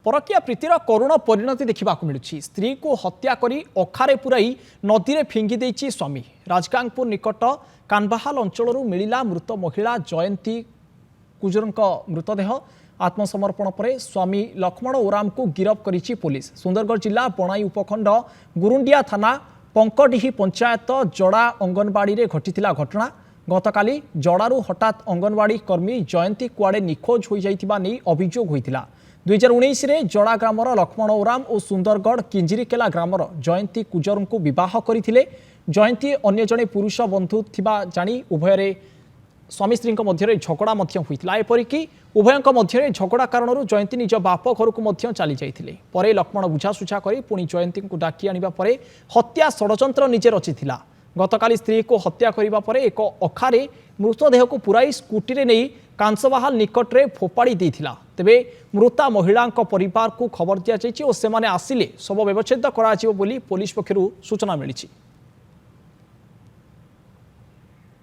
परकीय प्रीतिर करुण परिणति देखा मिलूँ। स्त्री को हत्या करी अखारे पुराई नदी में फिंगी देइछि स्वामी। राजगांगपुर निकट कानबाहाल अंचल मिला मृत महिला जयंती कुजरंक मृतदेह। आत्मसमर्पण पर स्वामी लक्ष्मण ओराम को गिरफ्त करिछि पुलिस। सुंदरगढ़ जिला बणाई उपखंड गुरुंडिया थाना पंकडिही पंचायत जड़ा अंगनवाड़ी रे घटिथिला घटना। गतकाली जड़ारू हठात अंगनवाड़ी कर्मी जयंती कुआड़े निखोज हो जाइथिबा नै अभियोग होइथिला। 2019 रे जड़ा ग्रामर लक्ष्मण ओराम और सुंदरगढ़ किंजिरीकेला ग्रामर जयंती कुजर को विवाह करथिले। जयंती अन्य जड़े पुरुष बंधु थिबा जानी उभय स्वामी स्त्री मध्य झगड़ा होता। एपरिक उभयों मध्य झगड़ा कारण जयंती निज बाप घर को चली जाइथिले। परे लक्ष्मण बुझासुझा कर पुणी जयंती को डाकी आनिबा परे हत्या षड्यंत्र निजे रचिथिला। गतकाली स्त्री को हत्या करिबा परे एक अखारे मृतदेह को पुराई स्कूटी रे नहीं कांसबाहाल निकट रे फोपाड़ी देथिला। तेबे मृता महिला परिवार को खबर दिया जाइछि और सेमाने आसिले शव व्यवच्छेद कराजिबो बोली पुलिस पक्षरु सूचना मिलिछि।